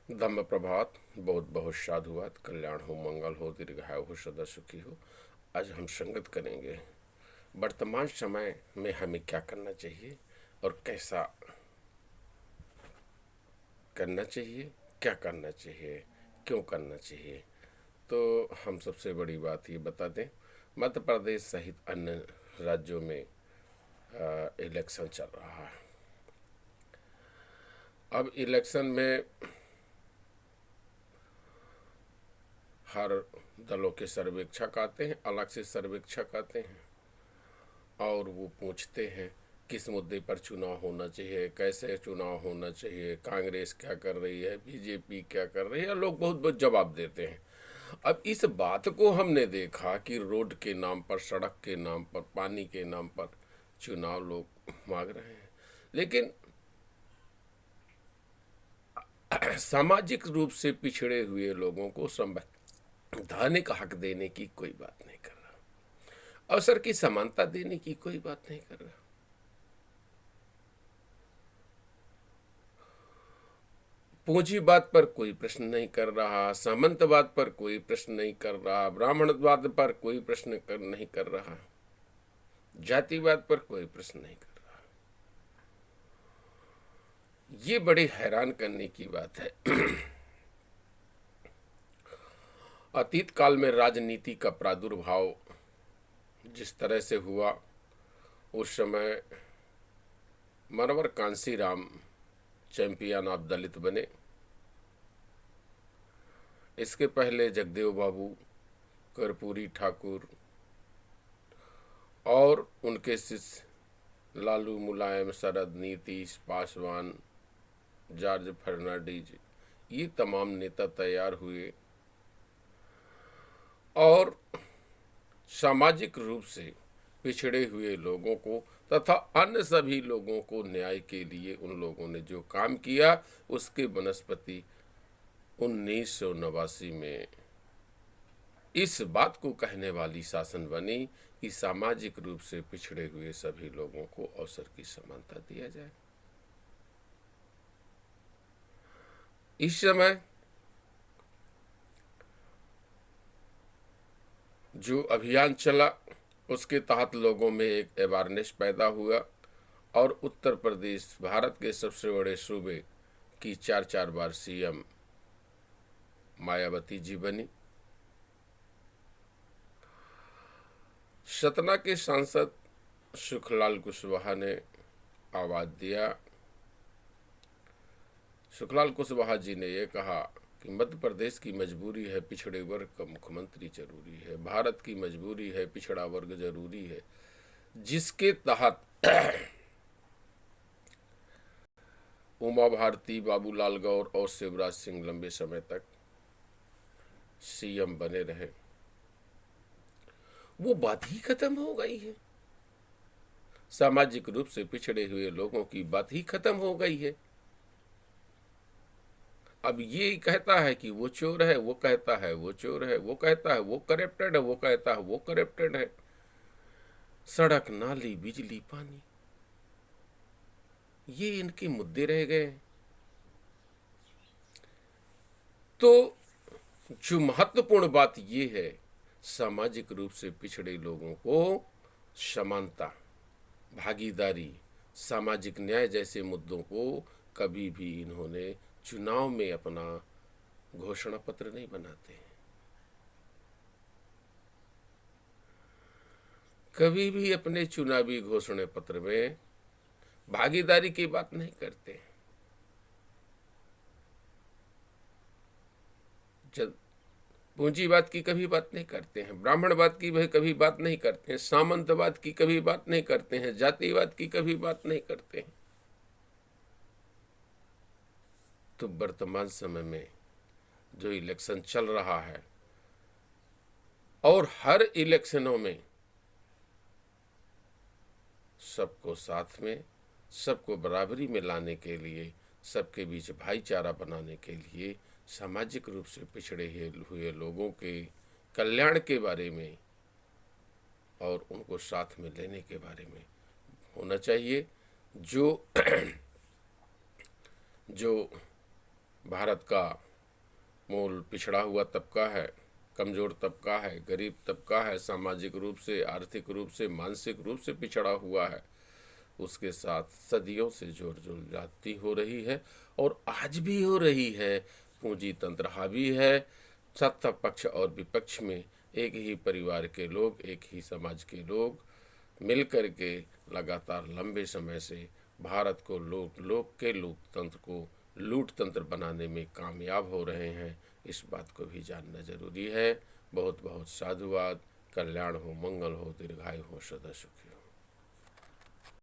धम्म प्रभात। बहुत बहुत साधुवाद। कल्याण हो, मंगल हो, दीर्घायु हो, सदा सुखी हो। आज हम संगत करेंगे वर्तमान समय में हमें क्या करना चाहिए और कैसा करना चाहिए, क्या करना चाहिए, क्यों करना चाहिए। तो हम सबसे बड़ी बात ये बता दें, मध्य प्रदेश सहित अन्य राज्यों में इलेक्शन चल रहा है। अब इलेक्शन में हर दलों के सर्वेक्षक आते हैं, अलग से सर्वेक्षक आते हैं और वो पूछते हैं किस मुद्दे पर चुनाव होना चाहिए, कैसे चुनाव होना चाहिए, कांग्रेस क्या कर रही है, बीजेपी क्या कर रही है। लोग बहुत बहुत जवाब देते हैं। अब इस बात को हमने देखा कि रोड के नाम पर, सड़क के नाम पर, पानी के नाम पर चुनाव लोग मांग रहे हैं, लेकिन सामाजिक रूप से पिछड़े हुए लोगों को संवैधानिक हक देने की कोई बात नहीं कर रहा, अवसर की समानता देने की कोई बात नहीं कर रहा। पूंजीवाद पर कोई प्रश्न नहीं कर रहा, सामंतवाद पर कोई प्रश्न नहीं कर रहा, ब्राह्मणवाद पर कोई प्रश्न नहीं कर रहा, जातिवाद पर कोई प्रश्न नहीं कर रहा। ये बड़ी हैरान करने की बात है। अतीत काल में राजनीति का प्रादुर्भाव जिस तरह से हुआ, उस समय मनोहर कांशीराम चैंपियन ऑफ दलित बने। इसके पहले जगदेव बाबू, कर्पूरी ठाकुर और उनके शिष्य लालू, मुलायम, शरद, नीतीश, पासवान, जॉर्ज फर्नांडीज, ये तमाम नेता तैयार हुए और सामाजिक रूप से पिछड़े हुए लोगों को तथा अन्य सभी लोगों को न्याय के लिए उन लोगों ने जो काम किया, उसके वनस्पति 1989 में इस बात को कहने वाली शासन बनी कि सामाजिक रूप से पिछड़े हुए सभी लोगों को अवसर की समानता दिया जाए। इस समय जो अभियान चला, उसके तहत लोगों में एक अवेयरनेस पैदा हुआ और उत्तर प्रदेश भारत के सबसे बड़े सूबे की 4 बार सीएम मायावती जी बनी। सतना के सांसद सुखलाल कुशवाहा ने आवाज दिया। सुखलाल कुशवाहा जी ने यह कहा कि मध्य प्रदेश की मजबूरी है, पिछड़े वर्ग का मुख्यमंत्री जरूरी है, भारत की मजबूरी है, पिछड़ा वर्ग जरूरी है, जिसके तहत उमा भारती, बाबूलाल गौर और शिवराज सिंह लंबे समय तक सीएम बने रहे। वो बात ही खत्म हो गई है। सामाजिक रूप से पिछड़े हुए लोगों की बात ही खत्म हो गई है। अब ये कहता है कि वो चोर है, वो कहता है वो चोर है, वो कहता है वो करप्टेड है, वो कहता है वो करप्टेड है। सड़क, नाली, बिजली, पानी, ये इनके मुद्दे रह गए। तो जो महत्वपूर्ण बात ये है, सामाजिक रूप से पिछड़े लोगों को समानता, भागीदारी, सामाजिक न्याय जैसे मुद्दों को कभी भी इन्होंने चुनाव में अपना घोषणा पत्र नहीं बनाते, कभी भी अपने चुनावी घोषणा पत्र में भागीदारी की बात नहीं करते। जब पूंजीवाद की कभी बात नहीं करते हैं, ब्राह्मणवाद की वह कभी बात नहीं करते हैं, सामंतवाद की कभी बात नहीं करते हैं, जातिवाद की कभी बात नहीं करते हैं। तो वर्तमान समय में जो इलेक्शन चल रहा है और हर इलेक्शनों में सबको साथ में, सबको बराबरी में लाने के लिए, सबके बीच भाईचारा बनाने के लिए, सामाजिक रूप से पिछड़े हुए लोगों के कल्याण के बारे में और उनको साथ में लेने के बारे में होना चाहिए। जो जो भारत का मूल पिछड़ा हुआ तबका है, कमज़ोर तबका है, गरीब तबका है, सामाजिक रूप से, आर्थिक रूप से, मानसिक रूप से पिछड़ा हुआ है, उसके साथ सदियों से जोर जाती हो रही है और आज भी हो रही है। पूंजी तंत्र हावी है। सत्ता पक्ष और विपक्ष में एक ही परिवार के लोग, एक ही समाज के लोग मिलकर के लगातार लंबे समय से भारत को लोकतंत्र को लूट तंत्र बनाने में कामयाब हो रहे हैं। इस बात को भी जानना जरूरी है। बहुत बहुत साधुवाद। कल्याण हो, मंगल हो, दीर्घायु हो, सदा सुखी हो।